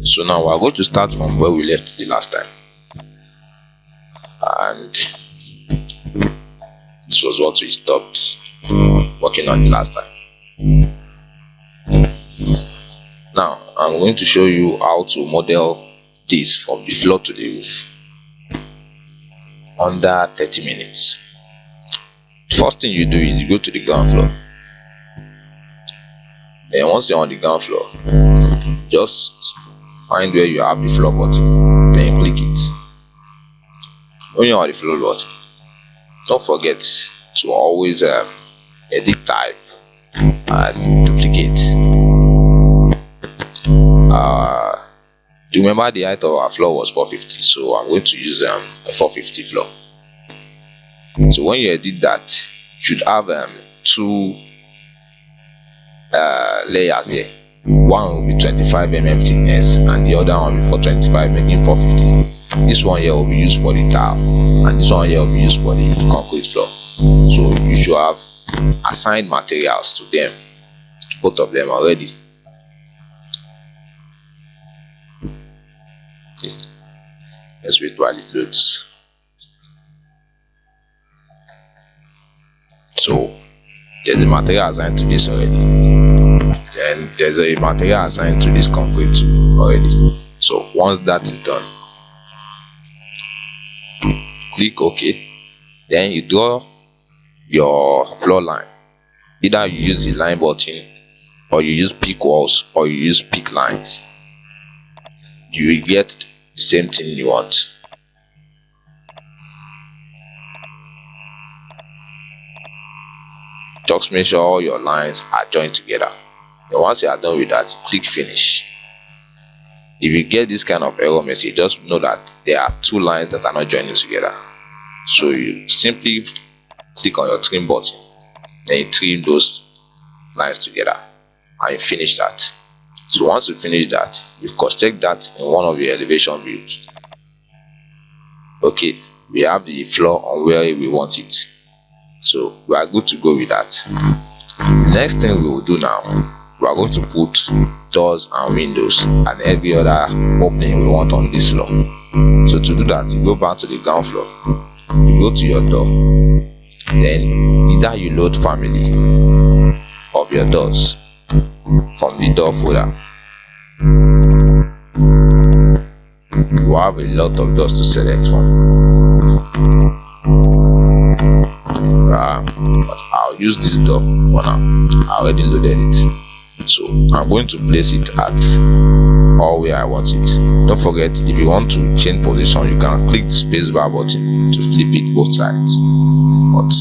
So now we're going to start from where we left the last time, and this was what we stopped working on the last time. Now I'm going to show you how to model this from the floor to the roof under 30 minutes. First thing you do is you go to the ground floor. Then once you're on the ground floor, just find where you have the floor button, then you click it. When you're on the floor button, don't forget to always edit type and duplicate. Remember the height of our floor was 450, so I'm going to use a 450 floor. So when you edit that, you should have two layers here. One will be 25 mm thickness and the other one will be 425, making 450. This one here will be used for the tile and this one here will be used for the concrete floor. So you should have assigned materials to them, both of them already. Let's wait while it loads. So there's a material assigned to this already, and there's a material assigned to this concrete already. So once that is done, click OK. Then you draw your floor line. Either you use the line button, or you use pick walls, or you use pick lines. You will get the same thing you want. Just make sure all your lines are joined together. And once you are done with that, click finish. If you get this kind of error message, just know that there are two lines that are not joining together. So you simply click on your trim button, then you trim those lines together and you finish that. So once you finish that, you cross-check that in one of your elevation views. Okay, we have the floor on where we want it, so we are good to go with that. Next thing we will do now, we are going to put doors and windows and every other opening we want on this floor. So to do that, you go back to the ground floor, you go to your door, then either you load family of your doors from the door folder. You have a lot of doors to select from, but I'll use this door for now. I already loaded it, so I'm going to place it at all where I want it. Don't forget, if you want to change position, you can click the spacebar button to flip it both sides. But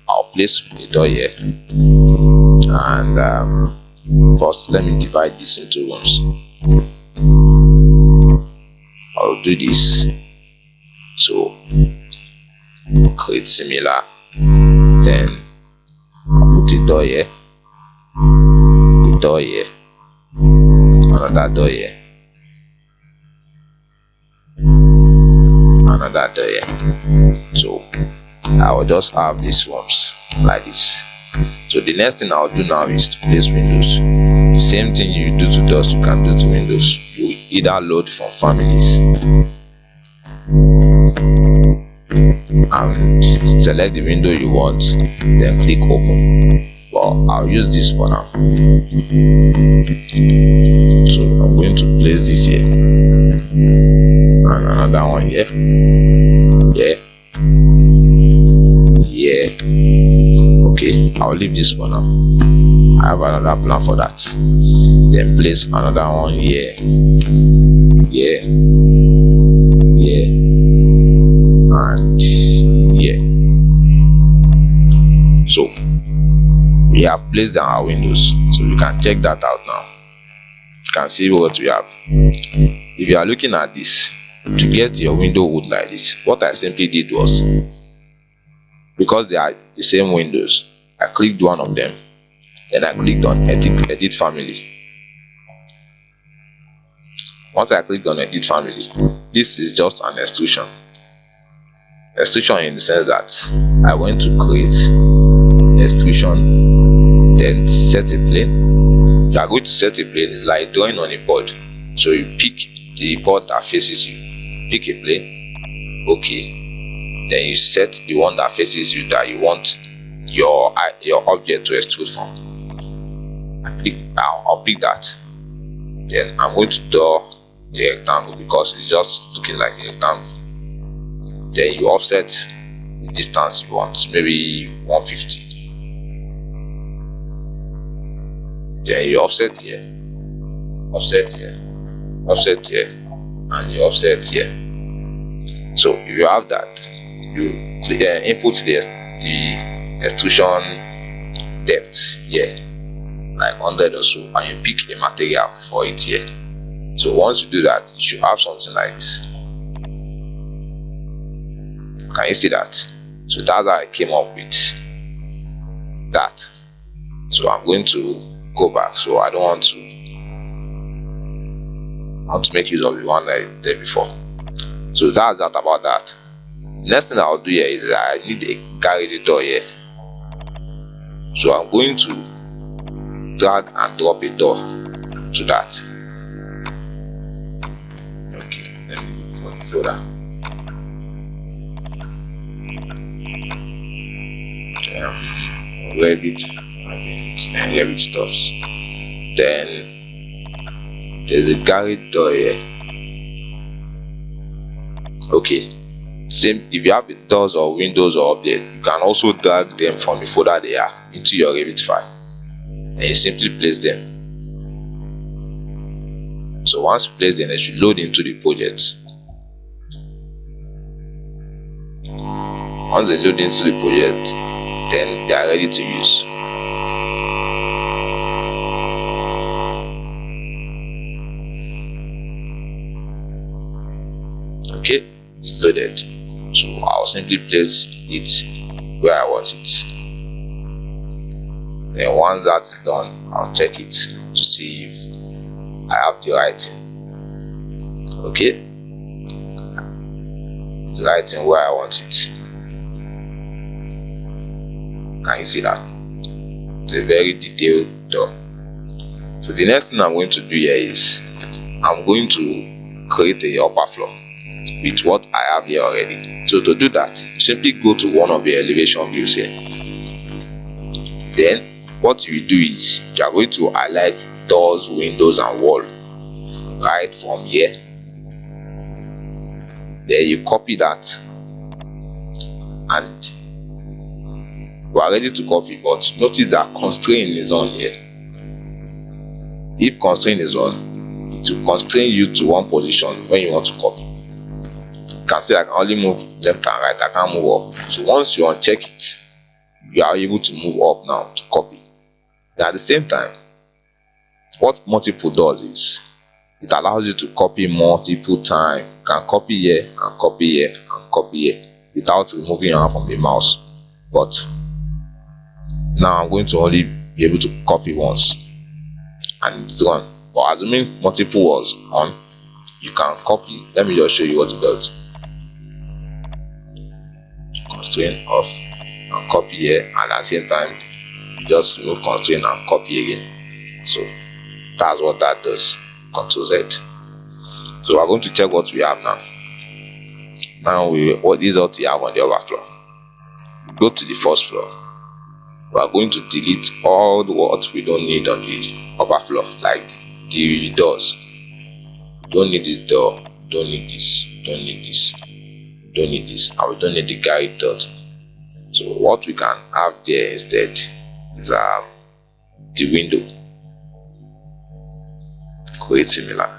I'll place the door here, and first let me divide this into rooms. I'll do this, so create similar, then I'll put a door here, a door here, another door here, another door here. So I will just have these rooms like this. So the next thing I'll do now is to place windows. The same thing you do to doors, you can do to windows. You either load from families and select the window you want, then click open. Well, I'll use this for now. So I'm going to place this here and another one here, okay. I'll leave this for now. I have another plan for that. Then place another one here, and here. So we have placed down our windows, so you can check that out now. You can see what we have. If you are looking at this, to get your window wood like this, what I simply did was, because they are the same windows, I clicked one of them, then I clicked on edit family. Once I clicked on edit family, this is just an extrusion. Extrusion in the sense that I want to create extrusion then set a plane. You are going to set a plane. It's like drawing on a board. So you pick the board that faces you, pick a plane, okay, then you set the one that faces you that you want your object to extrude from. I'll pick that. Then I'm going to draw the rectangle because it's just looking like a rectangle. Then you offset the distance you want, maybe 150. Then you offset here, offset here, offset here, and you offset here. So if you have that, you input the extrusion depth here, like 100 or so, and you pick a material for it here. So once you do that, you should have something like this. Can you see that? So that's how I came up with that. So I'm going to go back. So I don't want to make use of the one I did before. So that's that about that. Next thing I'll do here is I need a garage door here. So I'm going to drag and drop a door to that. Okay, let me look for the folder. Revit stuffs. Then there's a garage door here. Okay, same if you have the doors or windows or objects, you can also drag them from the folder they are into your Revit file, and you simply place them. So once you place them, they should load into the project. Once they load into the project, then they are ready to use. Okay, it's loaded. So I'll simply place it where I want it. Then once that's done, I'll check it to see if I have the right thing. Okay, it's writing where I want it. Can you see that? It's a very detailed door. So the next thing I'm going to do here is I'm going to create a upper floor with what I have here already. So to do that, you simply go to one of the elevation views here. Then what you do is you are going to highlight doors, windows, and wall right from here. Then you copy that, and we are ready to copy, but notice that constraint is on here. If constraint is on, it will constrain you to one position when you want to copy. You can see I can only move left and right, I can't move up. So once you uncheck it, you are able to move up now to copy. Then at the same time, what multiple does is it allows you to copy multiple times. You can copy here and copy here and copy here without removing your hand from the mouse. But now I'm going to only be able to copy once and it's done. But assuming multiple was on, you can copy. Let me just show you what it does. Constraint off and copy here, and at the same time just remove constraint and copy again. So that's what that does. Ctrl Z. So we're going to check what we have now. Now what is what we have on the upper floor. Go to the first floor. We are going to delete all the what we don't need on the upper floor, like the doors. Don't need this door, don't need this, don't need this, don't need this, and we don't need the guide dot. So what we can have there instead is the window. Create similar.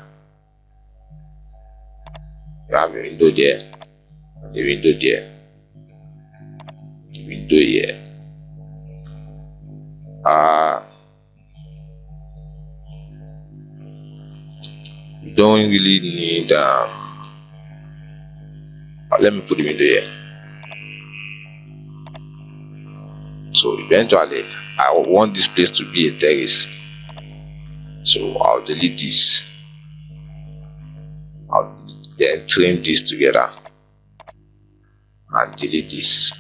You have a window there, the window there, the window here. You don't really need let me put the window here. So eventually I want this place to be a terrace, so I'll delete this. I'll then trim this together and delete this.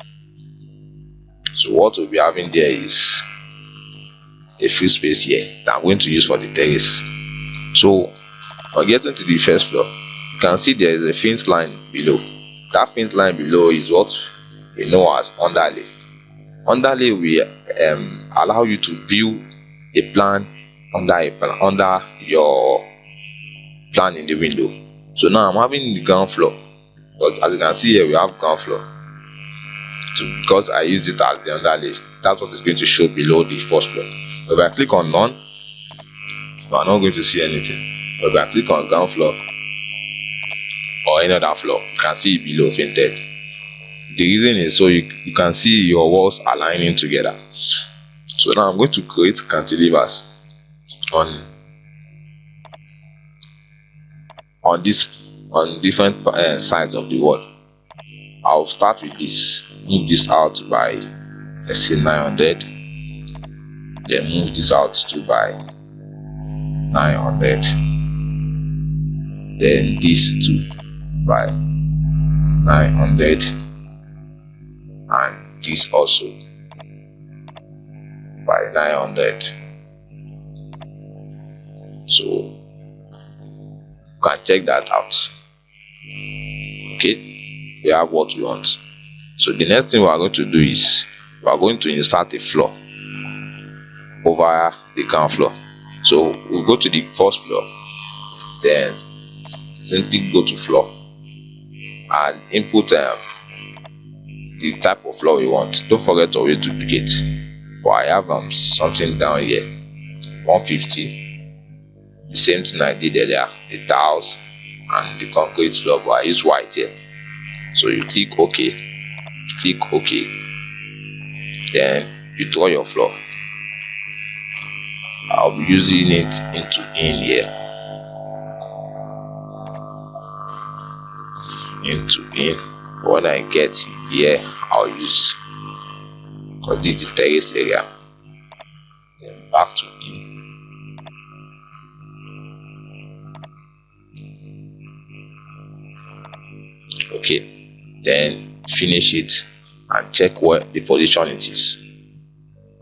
So what we'll be having there is a free space here that I'm going to use for the terrace. So on getting to the first floor, you can see there is a fence line below. That fence line below is what we know as underlay. Underlay will allow you to view a plan under your plan in the window. So now I'm having the ground floor, but as you can see here we have ground floor. So because I used it as the underlay, that's what is going to show below the first floor. If I click on none, you are not going to see anything. But if I click on ground floor or any other floor, you can see it below painted. The reason is so you can see your walls aligning together. So now I'm going to create cantilevers on different sides of the wall. I'll start with this. Move this out by, let's say, 900. Then move this out to by 900. Then this too by 900, and this also by 900. So you can check that out. Okay, we have what we want. So the next thing we are going to do is we are going to insert a floor over the ground floor. So we'll go to the first floor, then simply go to floor and input the type of floor we want. Don't forget to always duplicate. But I have something down here, 150. The same thing I did earlier, the tiles and the concrete floor, but I use white here. So you click OK, then you draw your floor. I'll be using it in here, when I get here I'll use, because this is the terrace area, then back to in. Okay, then finish it and check where the position it is.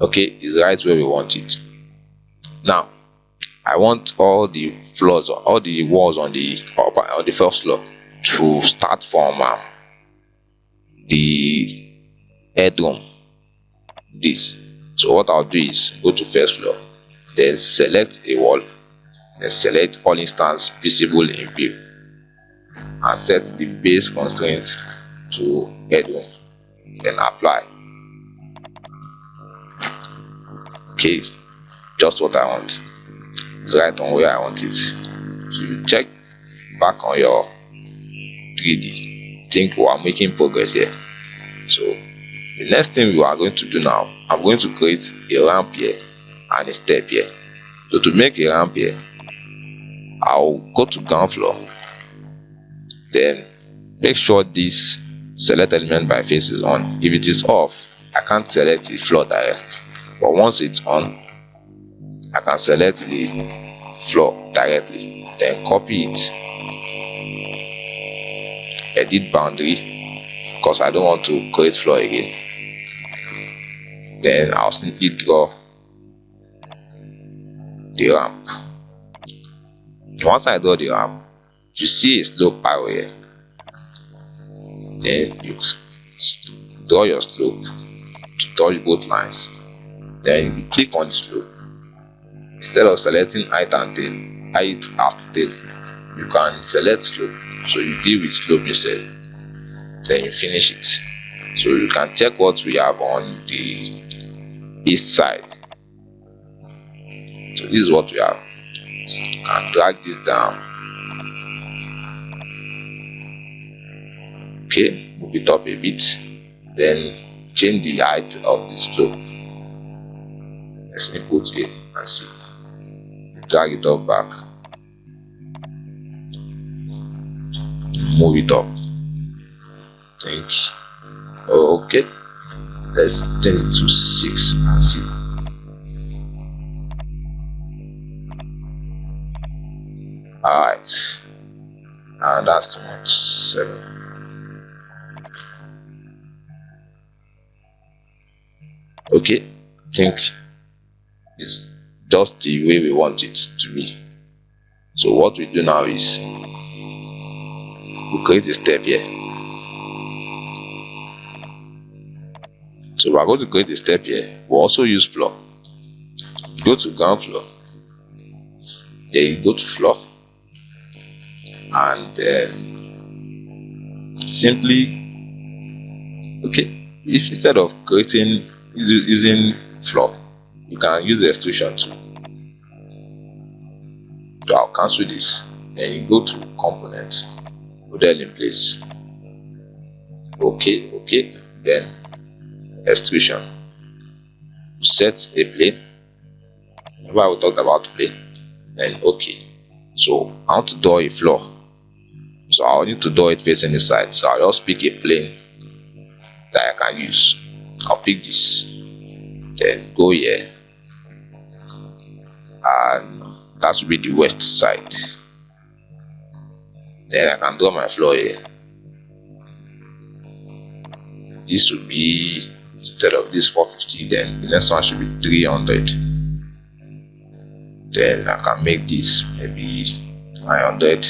Okay, it's right where we want it. Now I want all the floors, all the walls on the first floor to start from the headroom. This. So what I'll do is go to first floor, then select a wall, then select all instance visible in view, and set the base constraint to headroom, then apply. Okay, just what I want. It's right on where I want it. So you check back on your 3D. Think we are making progress here. So the next thing we are going to do now, I'm going to create a ramp here and a step here. So to make a ramp here, I'll go to ground floor, then make sure this select element by face is on. If it is off, I can't select the floor direct, but once it's on, I can select the floor directly, then copy it, edit boundary, because I don't want to create floor again. Then I'll simply draw the ramp. Once I draw the ramp, you see a slope arrow here. Then you draw your slope to touch both lines. Then you click on the slope. Instead of selecting height and tail, you can select slope. So you deal with slope instead. Then you finish it. So you can check what we have on the east side. So this is what we have. And drag this down. Okay, move it up a bit. Then change the height of the slope. Let's input it and see. Drag it up back. Move it up. Think. Okay. Let's change it to 6 and see. Alright. And that's too much. 7. Okay. Think it's just the way we want it to be. So what we do now is we create a step here. So we are going to create a step here. We'll also use floor. Go to ground floor, then you go to floor, and simply, okay, if instead of creating using floor, you can use the extrusion tool. So I'll cancel this, and you go to components, model in place, okay, then extrusion, set a plane. Remember we talked about plane, and okay. So I want to draw a floor, so I'll need to draw it facing the side. So I'll just pick a plane that I can use. I'll pick this, then go here, and that should be the west side. Then I can draw my floor here. This should be, instead of this 450, then the next one should be 300. Then I can make this maybe 900.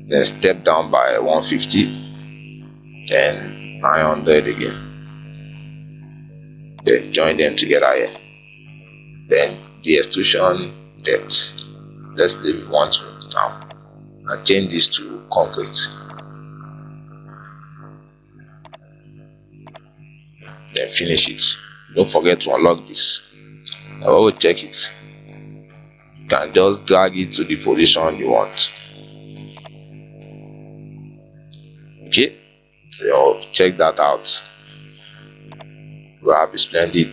Then step down by 150, then 900 again. Then join them together here. Then the extrusion depth, let's leave 1 now, and change this to concrete. Then finish it. Don't forget to unlock this. Now we will check it. You can just drag it to the position you want. Okay, so check that out. We have a splendid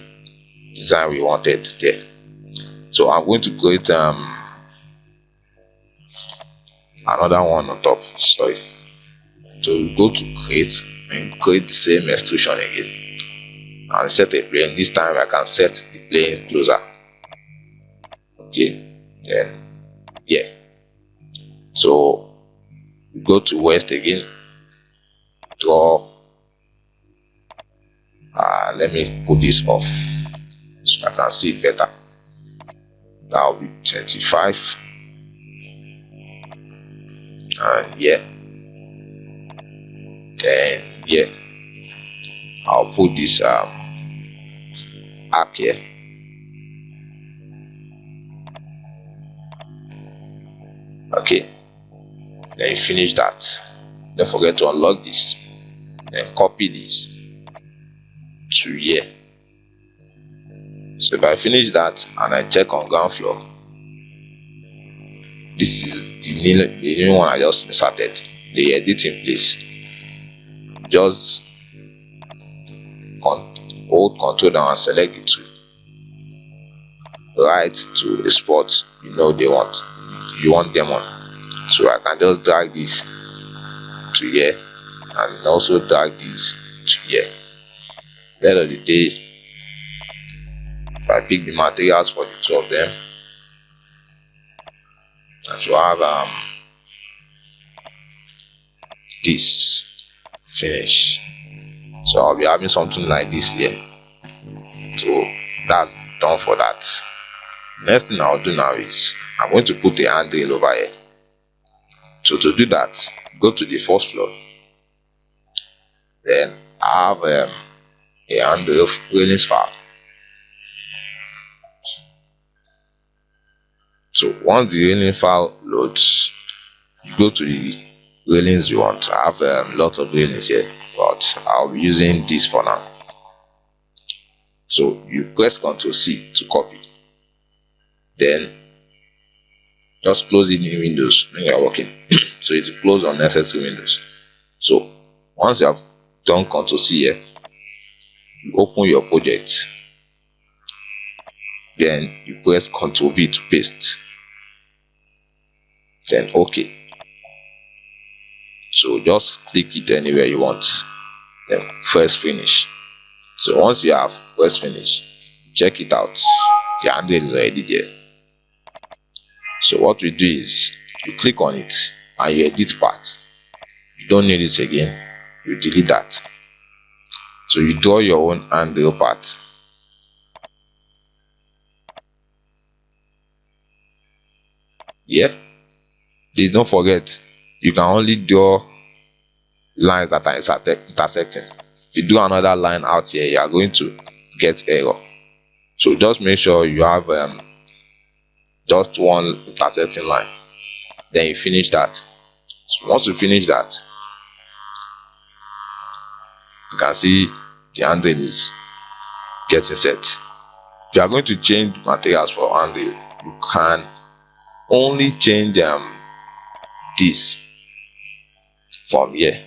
design we wanted there. So I'm going to create another one on top. Sorry. So we go to create and create the same extrusion again, and set a plane. This time I can set the plane closer. Okay, then yeah. So we go to west again. Draw. Let me put this off so I can see it better. That will be 25. And yeah. Then yeah. I'll put this arc here. Okay. Then you finish that. Don't forget to unlock this. Then copy this to here. So if I finish that and I check on ground floor, this is the new one I just inserted. The edit in place. Just hold Control down and select the tool. Right to the spot you know you want them on. So I can just drag this to here, and also drag this to here. At the end of the day, if I pick the materials for the two of them, I should have this finish. So I'll be having something like this here. So that's done for that. Next thing I'll do now is I'm going to put a handrail over here. So to do that, go to the first floor. Then I have a handrail railings file. So once the railing file loads, you go to the railings you want. I have a lot of railings here, but I'll be using this for now. So you press Ctrl C to copy. Then just close it in Windows when you are working. So it will close unnecessary windows. So once you have done Ctrl C here, you open your project. Then you press Ctrl V to paste. Then OK. So just click it anywhere you want. Then press finish. So once you have pressed finish, check it out. The handle is already there. So what we do is you click on it and you edit part. You don't need it again. You delete that. So you draw your own handle part. Yeah, please don't forget, you can only draw lines that are intersecting. If you do another line out here, you are going to get error. So just make sure you have just one intersecting line, then you finish that. So once you finish that, you can see the handle is getting set. If you are going to change materials for handle, you can only change this from here,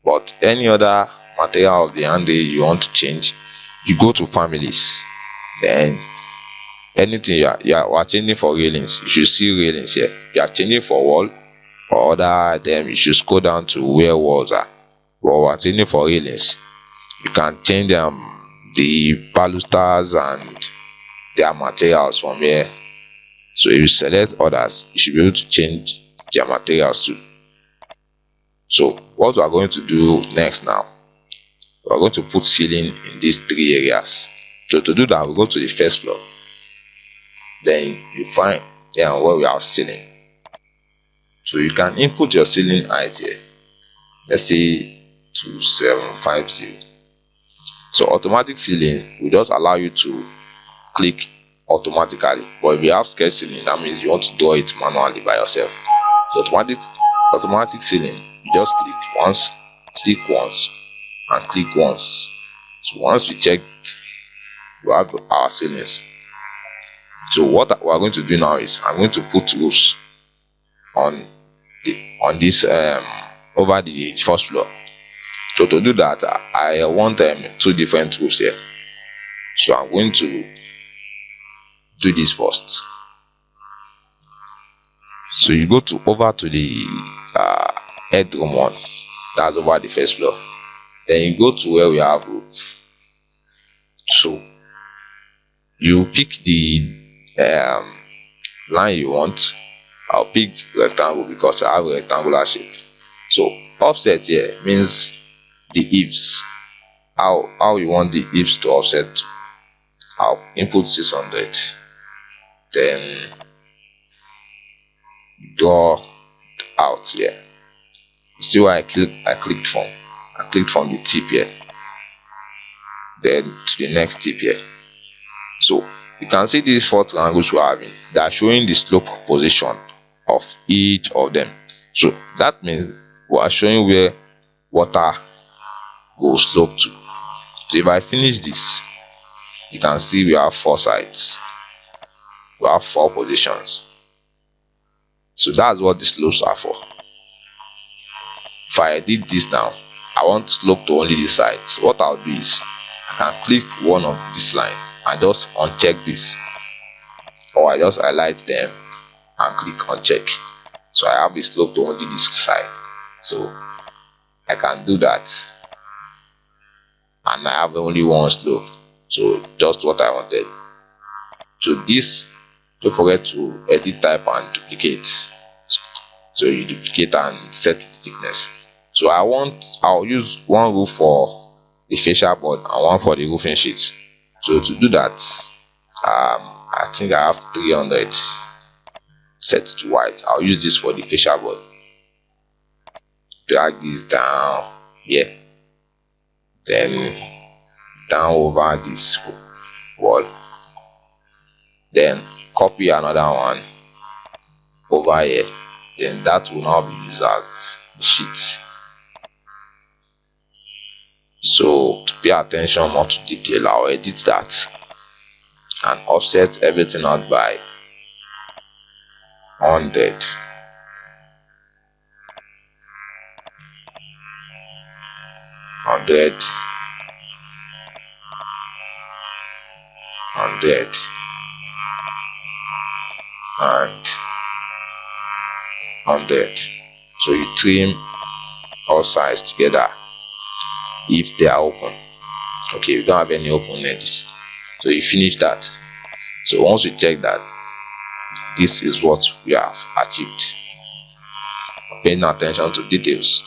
but any other material of the handle you want to change, you go to families, then anything you are changing for railings, you should see railings here. If you are changing for wall or other item, you should scroll down to where walls are. But we are changing for railings, you can change the balusters and their materials from here. So if you select others, you should be able to change their materials too. So what we are going to do next now, we are going to put ceiling in these three areas. So to do that, we go to the first floor, then you find where we have ceiling. So you can input your ceiling height here, let's say 2750. So automatic ceiling will just allow you to click automatically, but if you have sketch ceiling, that means you want to draw it manually by yourself. So automatic ceiling, you just click once and click once. So once we check, we have our ceilings. So what we are going to do now is I'm going to put roofs on this over the first floor. So to do that, I want two different roofs here. So I'm going to do this first. So you go over to the headroom one, that's over the first floor. Then you go to where we have roof. So you pick the line you want. I'll pick rectangle because I have a rectangular shape. So offset here means the eaves. How you want the eaves to offset. I'll input 600. Then draw out here. See where I clicked from. I clicked from the tip here, then to the next tip here. So you can see these four triangles we are having. They are showing the slope position of each of them. So that means we are showing where water will slope to. So if I finish this, you can see we have four sides. We have four positions. So that's what the slopes are for. If I edit this now, I want slope to only this side. So what I'll do is I can click one of this line and just uncheck this, or I just highlight them and click uncheck. So I have the slope to only this side. So I can do that, and I have only one slope. So just what I wanted. So this, don't forget to edit type and duplicate. So you duplicate and set the thickness. So I'll use one roof for the fascia board and one for the roofing sheet. So to do that, I think I have 300 set to white. I'll use this for the fascia board. Drag this down here, then down over this wall, then copy another one over here, then that will now be used as the sheet. So to pay attention more to detail, I'll edit that and offset everything out by 100. And 100. So you trim all sides together if they are open. Okay, we don't have any open edges. So you finish that. So once we check that, this is what we have achieved. Paying attention to details.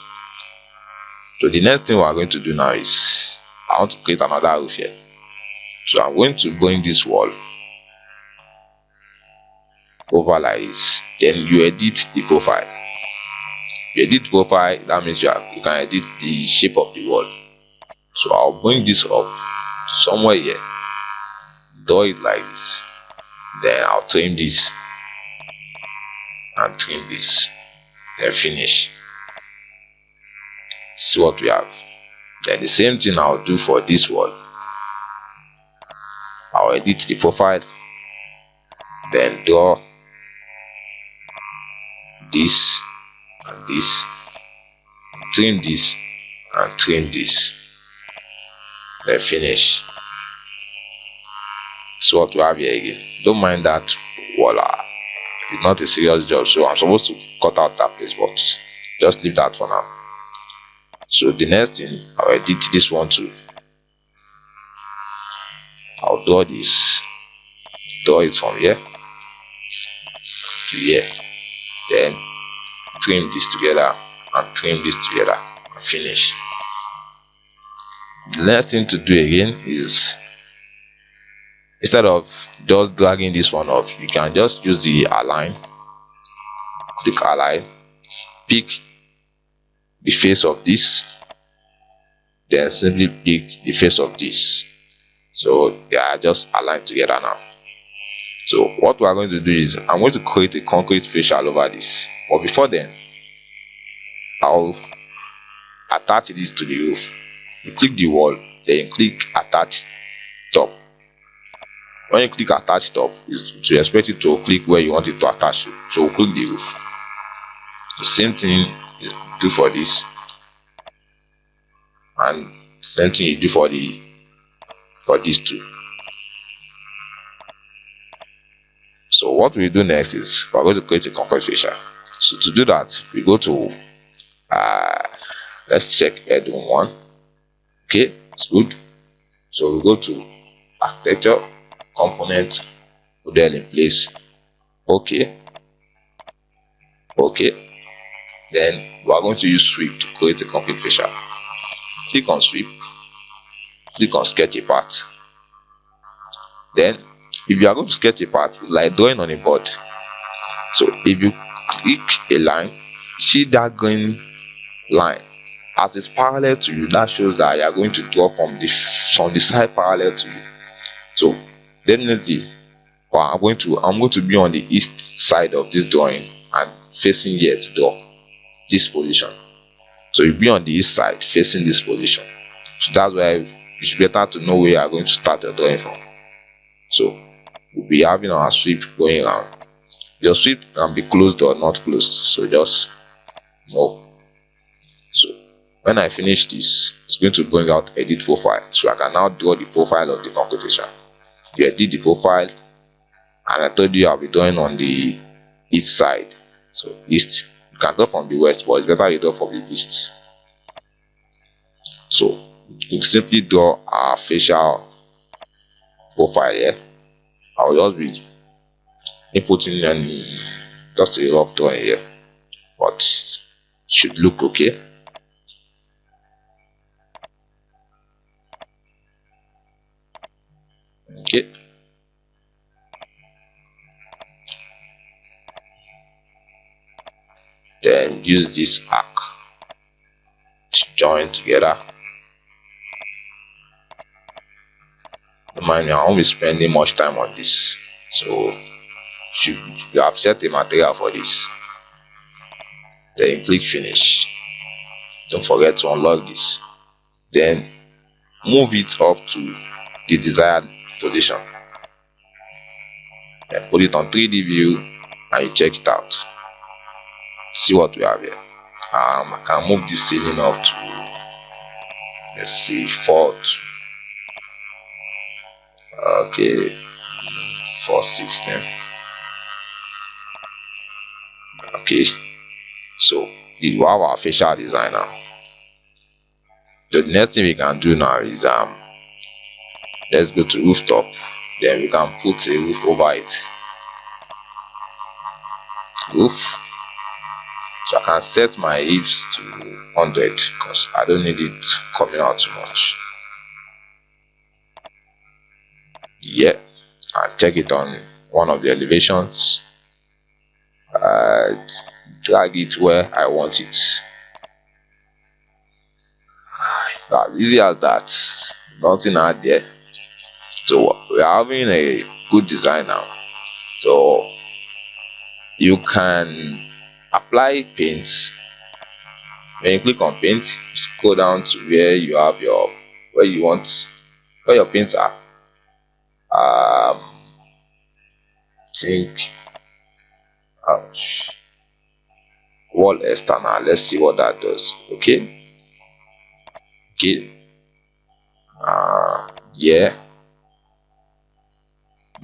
So the next thing we are going to do now is I want to create another roof here. So I'm going to go in this wall. over like this. Then you edit the profile. You edit profile, that means you can edit the shape of the wall. So I'll bring this up somewhere here, draw it like this, then I'll trim this and trim this, then finish. See what we have. Then the same thing I'll do for this wall. I'll edit the profile, then draw this and this, trim this and trim this, then finish. So what we have here again. Don't mind that wall. It's not a serious job, so I'm supposed to cut out that place, but just leave that for now. So the next thing, I'll edit this one too. I'll draw this, draw it from here to here, then trim this together and trim this together and finish. The next thing to do again is, instead of just dragging this one up, you can just use the align, click align, pick the face of this, then simply pick the face of this. So they are just aligned together now. So what we are going to do is, I'm going to create a concrete fascia over this, but before then I'll attach this to the roof. You click the wall, then you click attach top. When you click attach top, you expect it to click where you want it to attach to. So we'll click the roof. The same thing you do for this, and same thing you do for these two. So what we do next is, we're going to create a concrete fascia. So to do that, we go to let's check head 1. Okay, it's good. So we go to architecture, component, model in place. Okay. Then we are going to use sweep to create a concrete fascia. Click on sweep, click on sketch a path. Then if you are going to sketch a path, it's like drawing on a board. So if you click a line, see that green line as it's parallel to you, that shows that you are going to draw from the side parallel to you. So definitely, I'm going to be on the east side of this drawing and facing here to draw this position. So you'll be on the east side facing this position. So that's why it's better to know where you are going to start your drawing from. So we'll be having our sweep going around. Your sweep can be closed or not closed, so just know. So when I finish this, it's going to bring out edit profile. So I can now draw the profile of the concrete fascia. You edit the profile, and I told you I'll be drawing on the east side. So east, you can draw from the west, but it's better you draw from the east. So you simply draw our facial profile here. I'll just be inputting just a rough drawing here, but should look okay. Okay. Then use this arc to join together. Don't mind me, I won't be spending much time on this. So you have set the material for this. Then click finish. Don't forget to unlock this. Then move it up to the desired position. Then put it on 3D view and you check it out. See what we have here. I can move this ceiling up to, let's see, 4. Okay, 416. Okay, so we have our facial design now. The next thing we can do now is let's go to rooftop. Then we can put a roof over it. Roof. So I can set my eaves to 100 because I don't need it coming out too much. Yeah, and check it on one of the elevations. drag it where I want it. As easy as that. Nothing hard there. So we are having a good design now. So you can apply paints. When you click on paint, go down to where you have your where your paints are. Think wall external. Let's see what that does. Okay. Yeah.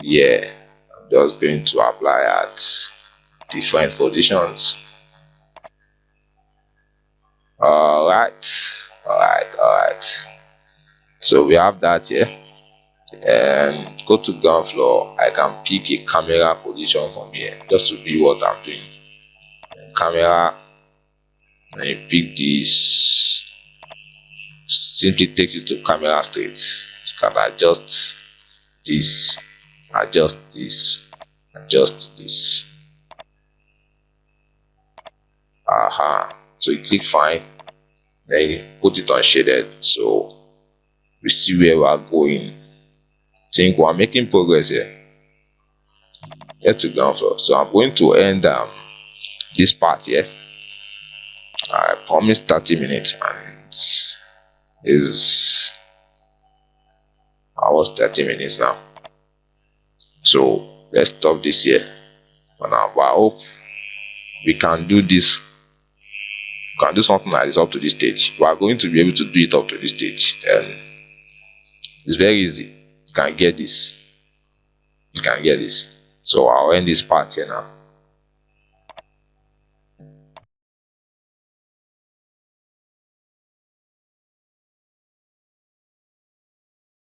I'm just going to apply at different positions. Alright. So we have that here. And go to ground floor. I can pick a camera position from here just to be what I'm doing. Camera, and you pick this. Simply take it to camera straight. You can adjust this, adjust this. So you click fine, then you put it on shaded, so we see where we are going. Think we are making progress here. Get to ground floor. So I'm going to end this part here. I promised 30 minutes and is almost 30 minutes now. So let's stop this here for now. But I hope we can do this. We can do something like this up to this stage. We are going to be able to do it up to this stage. Then it's very easy. You can get this. So I'll end this part here now.